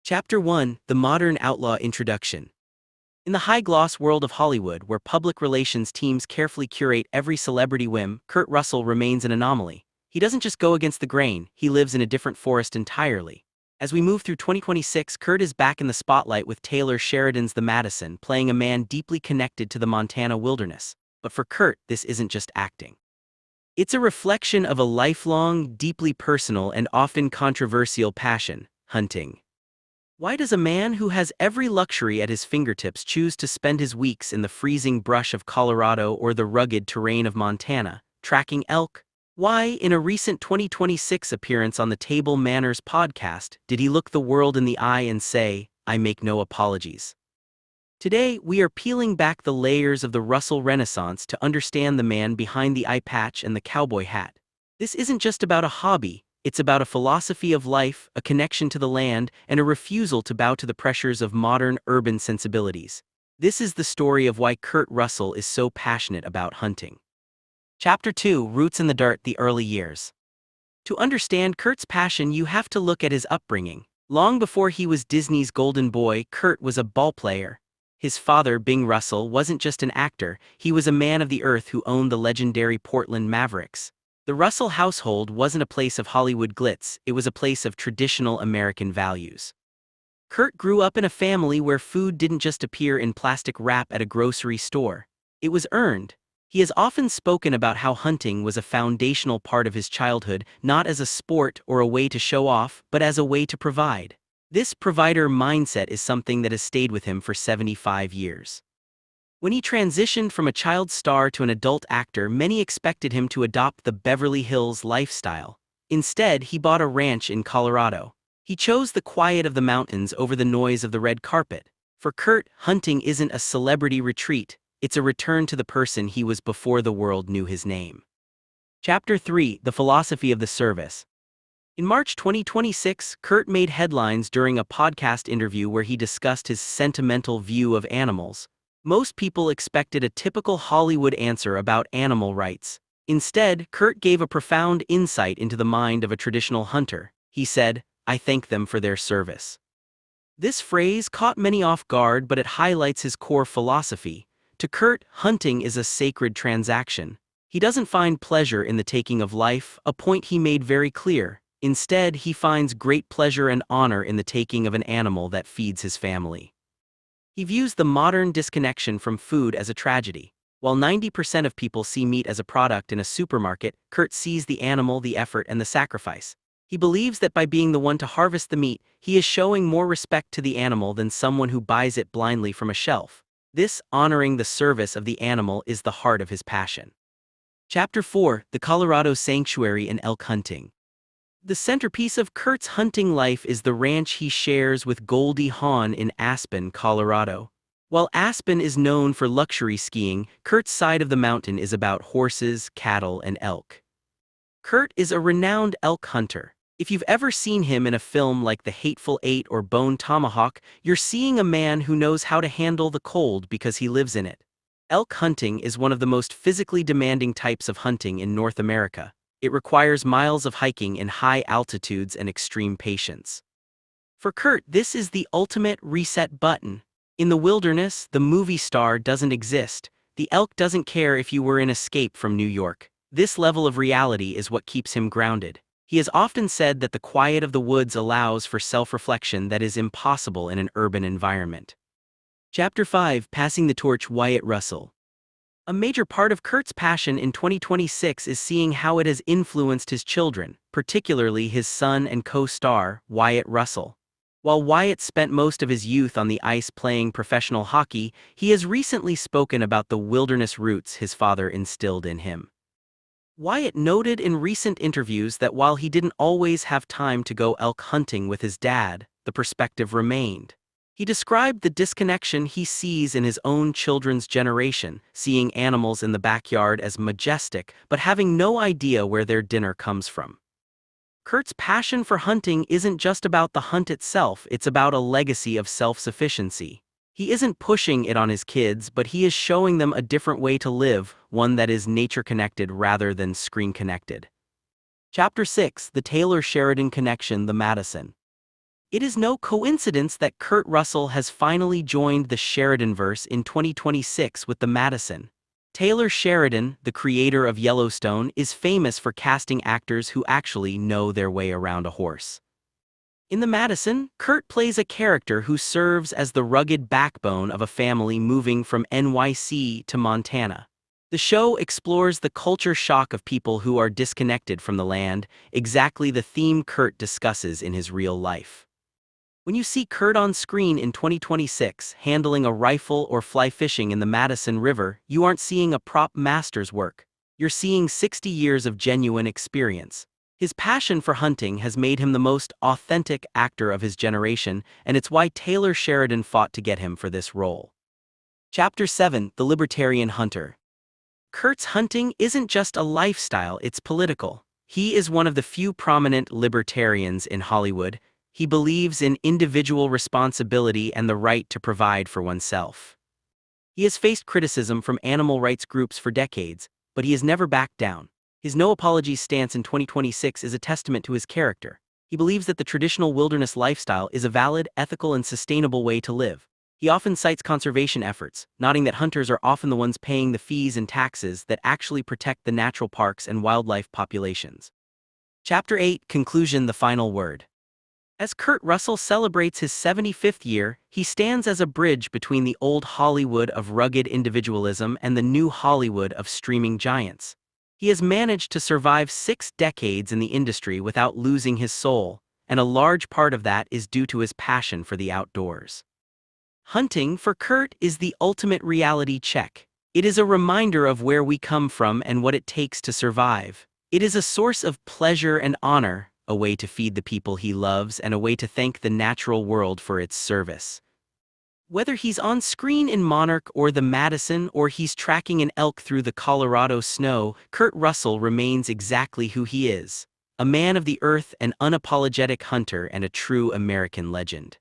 Chapter 1: The Modern Outlaw Introduction. In the high-gloss world of Hollywood, where public relations teams carefully curate every celebrity whim, Kurt Russell remains an anomaly. He doesn't just go against the grain, he lives in a different forest entirely. As we move through 2026, Kurt is back in the spotlight with Taylor Sheridan's The Madison, playing a man deeply connected to the Montana wilderness. But for Kurt, this isn't just acting. It's a reflection of a lifelong, deeply personal, and often controversial passion: hunting. Why does a man who has every luxury at his fingertips choose to spend his weeks in the freezing brush of Colorado or the rugged terrain of Montana, tracking elk? Why, in a recent 2026 appearance on the Table Manners podcast, did he look the world in the eye and say, "I make no apologies"? Today, we are peeling back the layers of the Russell Renaissance to understand the man behind the eye patch and the cowboy hat. This isn't just about a hobby. It's about a philosophy of life, a connection to the land, and a refusal to bow to the pressures of modern urban sensibilities. This is the story of why Kurt Russell is so passionate about hunting. Chapter 2: Roots in the Dirt, the Early Years. To understand Kurt's passion, you have to look at his upbringing. Long before he was Disney's golden boy, Kurt was a ballplayer. His father, Bing Russell, wasn't just an actor, he was a man of the earth who owned the legendary Portland Mavericks. The Russell household wasn't a place of Hollywood glitz, it was a place of traditional American values. Kurt grew up in a family where food didn't just appear in plastic wrap at a grocery store. It was earned. He has often spoken about how hunting was a foundational part of his childhood, not as a sport or a way to show off, but as a way to provide. This provider mindset is something that has stayed with him for 75 years. When he transitioned from a child star to an adult actor, many expected him to adopt the Beverly Hills lifestyle. Instead, he bought a ranch in Colorado. He chose the quiet of the mountains over the noise of the red carpet. For Kurt, hunting isn't a celebrity retreat, it's a return to the person he was before the world knew his name. Chapter 3: The Philosophy of the Service. In March 2026, Kurt made headlines during a podcast interview where he discussed his sentimental view of animals. Most people expected a typical Hollywood answer about animal rights. Instead, Kurt gave a profound insight into the mind of a traditional hunter. He said, "I thank them for their service." This phrase caught many off guard, but it highlights his core philosophy. To Kurt, hunting is a sacred transaction. He doesn't find pleasure in the taking of life, a point he made very clear. Instead, he finds great pleasure and honor in the taking of an animal that feeds his family. He views the modern disconnection from food as a tragedy. While 90% of people see meat as a product in a supermarket, Kurt sees the animal, the effort, and the sacrifice. He believes that by being the one to harvest the meat, he is showing more respect to the animal than someone who buys it blindly from a shelf. This honoring the service of the animal is the heart of his passion. Chapter 4: The Colorado Sanctuary and Elk Hunting. The centerpiece of Kurt's hunting life is the ranch he shares with Goldie Hawn in Aspen, Colorado. While Aspen is known for luxury skiing, Kurt's side of the mountain is about horses, cattle, and elk. Kurt is a renowned elk hunter. If you've ever seen him in a film like The Hateful Eight or Bone Tomahawk, you're seeing a man who knows how to handle the cold because he lives in it. Elk hunting is one of the most physically demanding types of hunting in North America. It requires miles of hiking in high altitudes and extreme patience. For Kurt, this is the ultimate reset button. In the wilderness, the movie star doesn't exist. The elk doesn't care if you were in Escape from New York. This level of reality is what keeps him grounded. He has often said that the quiet of the woods allows for self-reflection that is impossible in an urban environment. Chapter 5: Passing the Torch, Wyatt Russell. A major part of Kurt's passion in 2026 is seeing how it has influenced his children, particularly his son and co-star, Wyatt Russell. While Wyatt spent most of his youth on the ice playing professional hockey, he has recently spoken about the wilderness roots his father instilled in him. Wyatt noted in recent interviews that while he didn't always have time to go elk hunting with his dad, the perspective remained. He described the disconnection he sees in his own children's generation, seeing animals in the backyard as majestic, but having no idea where their dinner comes from. Kurt's passion for hunting isn't just about the hunt itself, it's about a legacy of self-sufficiency. He isn't pushing it on his kids, but he is showing them a different way to live, one that is nature-connected rather than screen-connected. Chapter 6: The Taylor Sheridan Connection, The Madison. It is no coincidence that Kurt Russell has finally joined the Sheridanverse in 2026 with the Madison. Taylor Sheridan, the creator of Yellowstone, is famous for casting actors who actually know their way around a horse. In the Madison, Kurt plays a character who serves as the rugged backbone of a family moving from NYC to Montana. The show explores the culture shock of people who are disconnected from the land, exactly the theme Kurt discusses in his real life. When you see Kurt on screen in 2026 handling a rifle or fly fishing in the Madison River, you aren't seeing a prop master's work. You're seeing 60 years of genuine experience. His passion for hunting has made him the most authentic actor of his generation, and it's why Taylor Sheridan fought to get him for this role. Chapter 7: The Libertarian Hunter. Kurt's hunting isn't just a lifestyle, it's political. He is one of the few prominent libertarians in Hollywood. He believes in individual responsibility and the right to provide for oneself. He has faced criticism from animal rights groups for decades, but he has never backed down. His no apologies stance in 2026 is a testament to his character. He believes that the traditional wilderness lifestyle is a valid, ethical, and sustainable way to live. He often cites conservation efforts, noting that hunters are often the ones paying the fees and taxes that actually protect the natural parks and wildlife populations. Chapter 8: Conclusion: The Final Word. As Kurt Russell celebrates his 75th year, he stands as a bridge between the old Hollywood of rugged individualism and the new Hollywood of streaming giants. He has managed to survive 6 decades in the industry without losing his soul, and a large part of that is due to his passion for the outdoors. Hunting for Kurt is the ultimate reality check. It is a reminder of where we come from and what it takes to survive. It is a source of pleasure and honor, a way to feed the people he loves, and a way to thank the natural world for its service. Whether he's on screen in Monarch or the Madison, or he's tracking an elk through the Colorado snow, Kurt Russell remains exactly who he is: a man of the earth, an unapologetic hunter, and a true American legend.